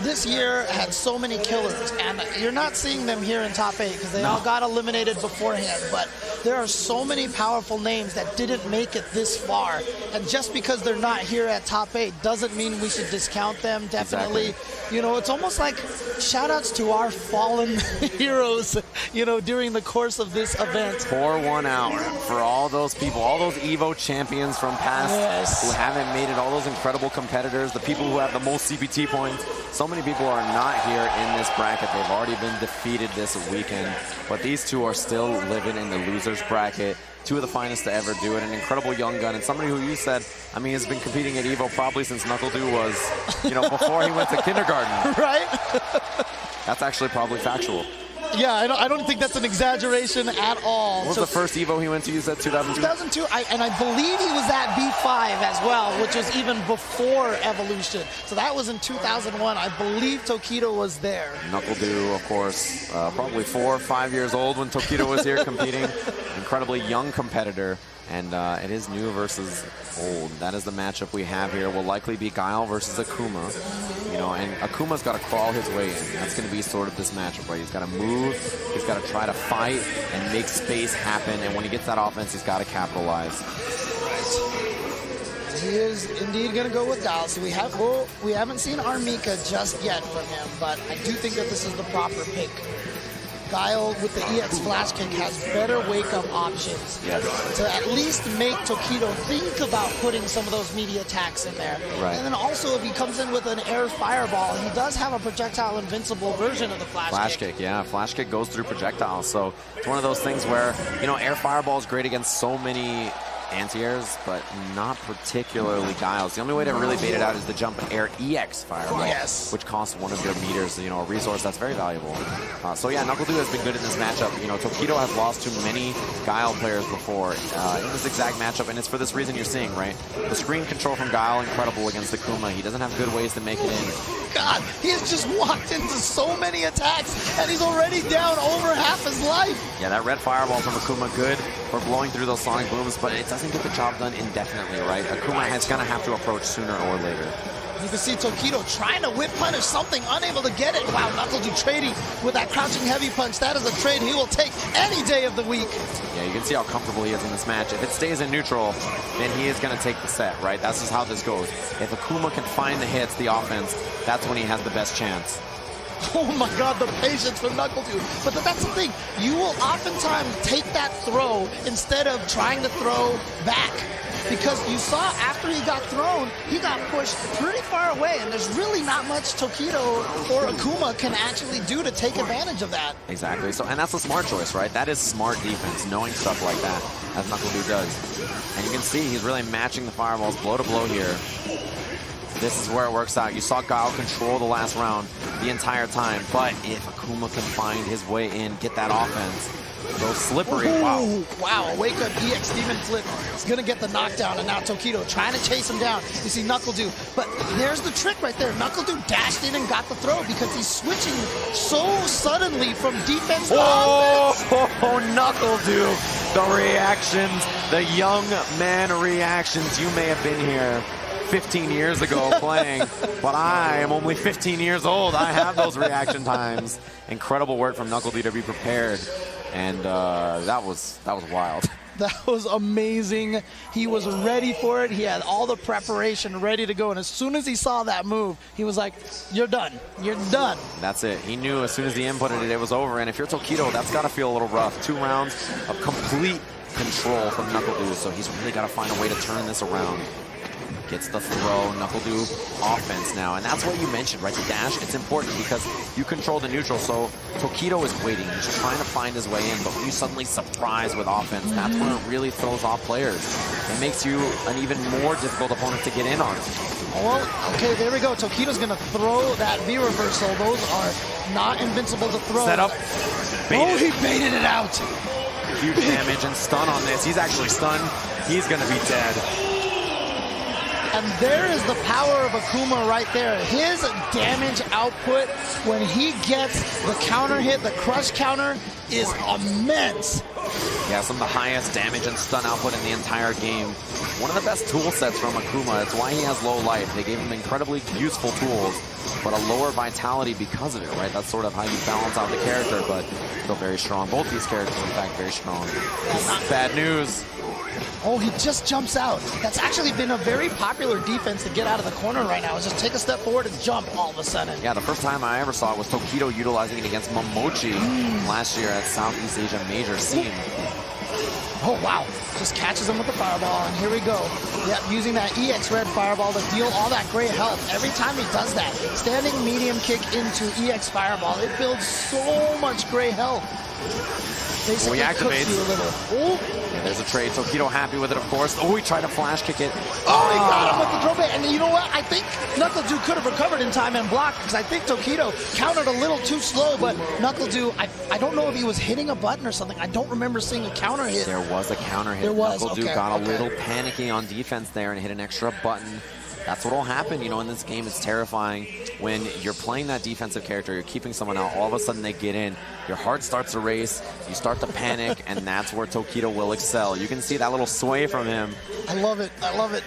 this year had so many killers, and you're not seeing them here in top 8 because they all got eliminated beforehand, but there are so many powerful names that didn't make it this far, and just because they're not here at top 8 doesn't mean we should discount them. Definitely, you know, it's almost like shout-outs to our fallen heroes, you know, during the course of this event. Pour one out for all those people, all those EVO champions from past who haven't made it, all those incredible competitors, the people who have the most CPT points. So many people are not here in this bracket. They've already been defeated this weekend, but these two are still living in the losers bracket. Two of the finest to ever do it, an incredible young gun, and somebody who you said, I mean, has been competing at EVO probably since NuckleDu was, you know, before he went to kindergarten. Right? That's actually probably factual. Yeah, I don't think that's an exaggeration at all. What was the first EVO he went to? You said 2002? 2002, and I believe he was at B5 as well, which was even before Evolution. So that was in 2001. I believe Tokido was there. NuckleDu, of course, probably 4 or 5 years old when Tokido was here competing. Incredibly young competitor. And it is new versus old. That is the matchup we have here. Will likely be Guile versus Akuma. You know, and Akuma's got to crawl his way in. That's going to be sort of this matchup, right? He's got to move, he's got to try to fight and make space happen. And when he gets that offense, he's got to capitalize. He is indeed going to go with Guile. So we haven't seen Armika just yet from him, but I do think that this is the proper pick. Guile with the EX flash kick has better wake-up options to at least make Tokido think about putting some of those media attacks in there. Right. And then also, if he comes in with an air fireball, he does have a projectile invincible version of the flash kick. Yeah, flash kick goes through projectiles. So it's one of those things where, you know, air fireball is great against so many anti-airs, but not particularly Guile's. The only way to really bait it out is the jump air EX fireball, which costs one of your meters, you know, a resource that's very valuable. So yeah, NuckleDu has been good in this matchup. You know, Tokido has lost to many Guile players before in this exact matchup, and it's for this reason you're seeing, right? The screen control from Guile, incredible against Akuma. He doesn't have good ways to make it in. God, he has just walked into so many attacks, and he's already down over half his life. Yeah, that red fireball from Akuma, good for blowing through those sonic booms, but it doesn't get the job done indefinitely, right? Akuma is going to have to approach sooner or later. You can see Tokido trying to whip punish something, unable to get it. Wow, NuckleDu trading with that crouching heavy punch. That is a trade he will take any day of the week. Yeah, you can see how comfortable he is in this match. If it stays in neutral, then he is going to take the set, right? That's just how this goes. If Akuma can find the hits, the offense, that's when he has the best chance. Oh my God, the patience from NuckleDu. But that's the thing. You will oftentimes take that throw instead of trying to throw back. Because you saw after he got thrown, he got pushed pretty far away, and there's really not much Tokido or Akuma can actually do to take advantage of that. Exactly. So, and that's a smart choice, right? That is smart defense, knowing stuff like that, as NuckleDu does. And you can see he's really matching the fireballs blow to blow here. This is where it works out. You saw Guile control the last round the entire time, but if Akuma can find his way in, get that offense, go slippery. Ooh, wow, a wake-up EX Demon Flip. He's going to get the knockdown, and now Tokido trying to chase him down. You see NuckleDu, but there's the trick right there. NuckleDu dashed in and got the throw because he's switching so suddenly from defense to offense. Oh, NuckleDu, the reactions, the young man reactions. You may have been here 15 years ago playing, but I am only 15 years old. I have those reaction times. Incredible work from NuckleDu to be prepared. And that was wild. That was amazing. He was ready for it. He had all the preparation ready to go. And as soon as he saw that move, he was like, you're done. You're done. That's it. He knew as soon as he inputted it, it was over. And if you're Tokido, that's got to feel a little rough. 2 rounds of complete control from NuckleDu. So he's really got to find a way to turn this around. Gets the throw, NuckleDu offense now. And that's what you mentioned, right? The dash, it's important because you control the neutral. So Tokido is waiting. He's trying to find his way in. But when you suddenly surprise with offense, that's when it really throws off players. It makes you an even more difficult opponent to get in on. Well, okay, there we go. Tokido's going to throw that V reversal. Those are not invincible to throw. Set up. Oh, he baited it out. Huge damage and stun on this. He's actually stunned. He's going to be dead. And there is the power of Akuma right there. His damage output when he gets the counter hit, the crush counter, is immense. Yeah, some of the highest damage and stun output in the entire game. One of the best tool sets from Akuma. It's why he has low life. They gave him incredibly useful tools, but a lower vitality because of it, right? That's sort of how you balance out the character, but still very strong. Both these characters, in fact, very strong. Bad news. Oh, he just jumps out. That's actually been a very popular defense to get out of the corner right now, is just take a step forward and jump all of a sudden. Yeah, the first time I ever saw it was Tokido utilizing it against Momochi last year at Southeast Asia Major Scene. Oh, wow. Just catches him with the fireball, and here we go. Yep, using that EX red fireball to deal all that great health. Every time he does that, standing medium kick into EX fireball, it builds so much great health. Basically cooks you a little. Yeah, there's a trade. Tokido happy with it, of course. Oh, he tried to flash kick it. Oh, he got him with the throw bait. And you know what? I think NuckleDu could have recovered in time and blocked, because I think Tokido countered a little too slow, but NuckleDu, I don't know if he was hitting a button or something. I don't remember seeing a counter hit. There was a counter hit. There was, NuckleDu got a little panicky on defense there and hit an extra button. That's what will happen, you know, in this game. It's terrifying when you're playing that defensive character, you're keeping someone out, all of a sudden they get in, your heart starts to race, you start to panic, and that's where Tokido will excel. You can see that little sway from him. I love it. I love it.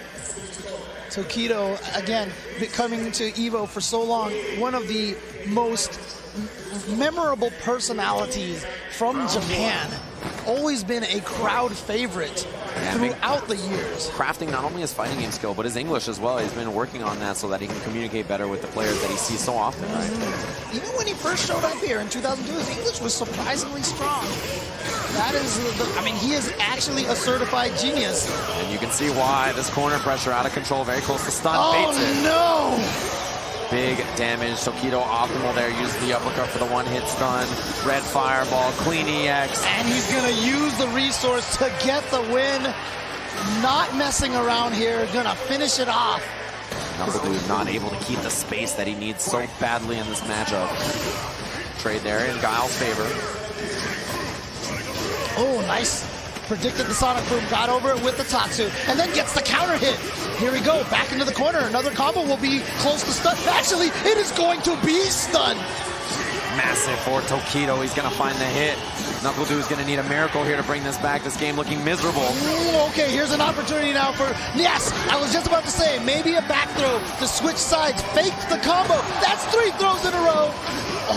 Tokido, again, coming to EVO for so long, one of the most memorable personalities from Japan. Always been a crowd favorite throughout the years. Crafting not only his fighting game skill, but his English as well. He's been working on that so that he can communicate better with the players that he sees so often, right? Even when he first showed up here in 2002, his English was surprisingly strong. That is, I mean, he is actually a certified genius. And you can see why. This corner pressure out of control, very close to stun. Oh, baits it. No! Big damage. Tokido optimal there. Uses the uppercut for the one-hit stun. Red fireball, clean EX. And he's going to use the resource to get the win. Not messing around here. Going to finish it off. NuckleDu not able to keep the space that he needs so badly in this matchup. Trade there in Guile's favor. Oh, nice. Predicted the Sonic Boom, got over it with the Tatsu, and then gets the counter hit. Here we go, back into the corner. Another combo will be close to stun. Actually, it is going to be stun. Massive for Tokido. He's going to find the hit. NuckleDu is going to need a miracle here to bring this back. This game looking miserable. Ooh, okay, here's an opportunity now for... Yes, I was just about to say, maybe a back throw to switch sides. Fake the combo. That's 3 throws in a row.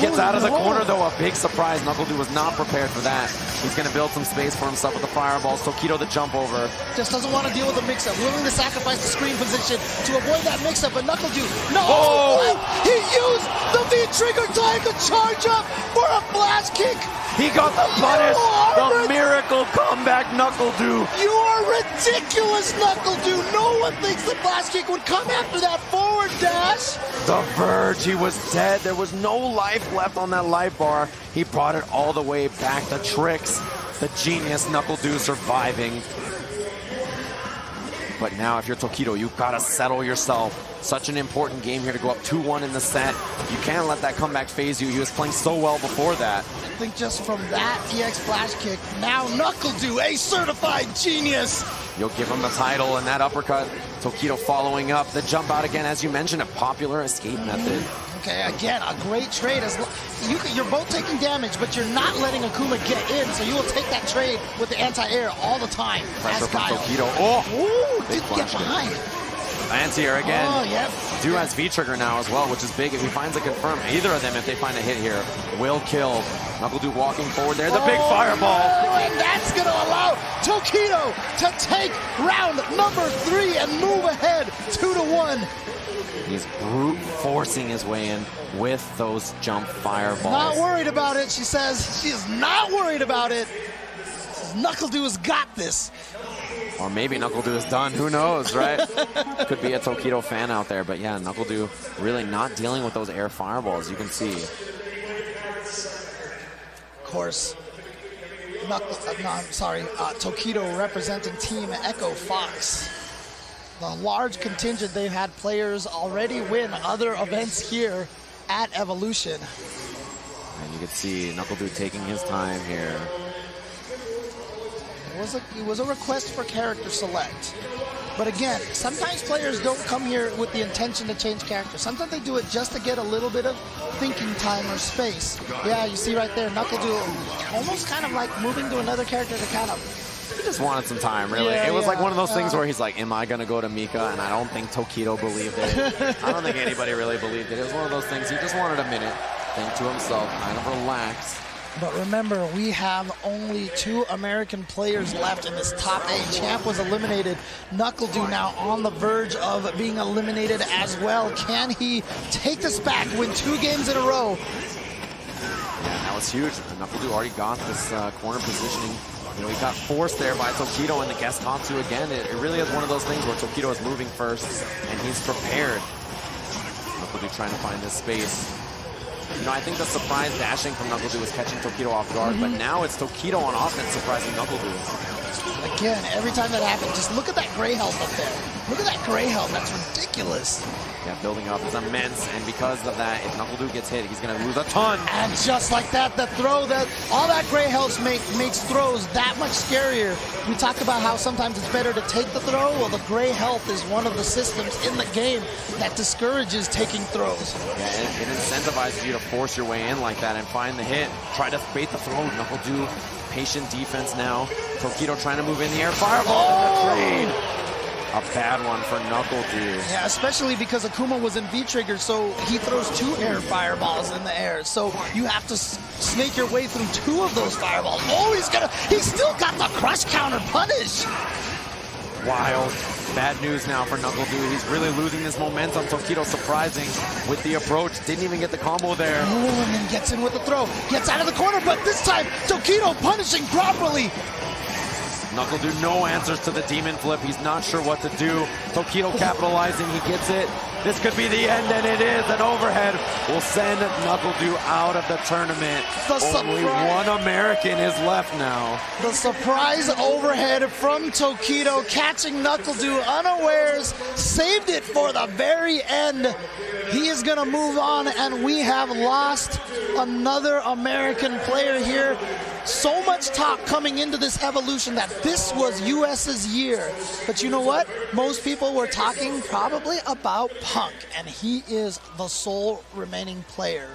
Gets out of the corner, though. A big surprise. NuckleDu was not prepared for that. He's going to build some space for himself with the fireballs. Tokido the jump over. Just doesn't want to deal with the mix-up. Willing to sacrifice the screen position to avoid that mix-up, but NuckleDu... No! Oh! He used the V-trigger time to charge up for a flash kick! He got the punish! The miracle comeback, NuckleDu! You are ridiculous, NuckleDu! No one thinks the flash kick would come after that forward dash! The verge, he was dead. There was no life left on that life bar. He brought it all the way back. The tricks, the genius NuckleDu surviving. But now if you're Tokido, you've got to settle yourself. Such an important game here to go up 2-1 in the set. You can't let that comeback phase you. He was playing so well before that. I think just from that EX flash kick, now NuckleDu, a certified genius. You'll give him the title and that uppercut. Tokido following up. The jump out again, as you mentioned, a popular escape method. Okay, again, a great trade. You're both taking damage, but you're not letting Akuma get in, so you will take that trade with the anti-air all the time. Pressure from Tokido. Oh! Ooh, didn't get behind. Anti-air again. Oh, yep. Du has V-trigger now as well, which is big. If he finds a confirm, either of them, if they find a hit here, will kill. NuckleDu walking forward there. The big fireball. And that's going to allow Tokido to take round number 3 and move ahead 2-1. He's brute forcing his way in with those jump fireballs. Not worried about it, she says. She is not worried about it. NuckleDu has got this. Or maybe NuckleDu is done. Who knows, right? Could be a Tokido fan out there. But yeah, NuckleDu really not dealing with those air fireballs, you can see. Of course, Tokido representing Team Echo Fox. The large contingent, they've had players already win other events here at Evolution. And you can see NuckleDu taking his time here. It was a request for character select. But again, sometimes players don't come here with the intention to change character. Sometimes they do it just to get a little bit of thinking time or space. Yeah, you see right there, NuckleDu almost kind of like moving to another character to kind of... He just wanted some time, really. Yeah, it was like one of those things where he's like, am I going to go to Mika? And I don't think Tokido believed it. I don't think anybody really believed it. It was one of those things. He just wanted a minute, think to himself, kind of relax. But remember, we have only 2 American players left in this top 8. Champ was eliminated. NuckleDu now on the verge of being eliminated as well. Can he take this back, win 2 games in a row? Yeah, that was huge. NuckleDu already got this corner positioning. You know, he got forced there by Tokido and the guest Katsu again. It really is one of those things where Tokido is moving first and he's prepared. NuckleDu trying to find this space. You know, I think the surprise dashing from NuckleDu was catching Tokido off guard, but now it's Tokido on offense surprising NuckleDu. Again, every time that happens, just look at that gray health up there. Look at that gray health. That's ridiculous. Yeah, building up is immense, and because of that, if NuckleDu gets hit, he's going to lose a ton. And just like that, the throw, all that gray health makes throws that much scarier. We talk about how sometimes it's better to take the throw. Well, the gray health is one of the systems in the game that discourages taking throws. Yeah, it incentivizes you to force your way in like that and find the hit. Try to bait the throw. NuckleDu, patient defense now. Tokido trying to move in the air. Fireball in the trade. A bad one for NuckleDu. Yeah, especially because Akuma was in V-trigger, so he throws 2 air fireballs in the air. So you have to snake your way through 2 of those fireballs. Oh, he's still got the crush counter punish. Wild. Bad news now for NuckleDu. He's really losing his momentum. Tokido surprising with the approach. Didn't even get the combo there. Oh, and then gets in with the throw. Gets out of the corner, but this time, Tokido punishing properly. NuckleDu, no answers to the demon flip. He's not sure what to do. Tokido capitalizing, he gets it. This could be the end, and it is. An overhead will send NuckleDu out of the tournament. Only 1 American is left now. The surprise overhead from Tokido, catching NuckleDu unawares, saved it for the very end. He is going to move on, and we have lost another American player here. So much talk coming into this evolution that this was US's year. But you know what? Most people were talking probably about Punk, and he is the sole remaining player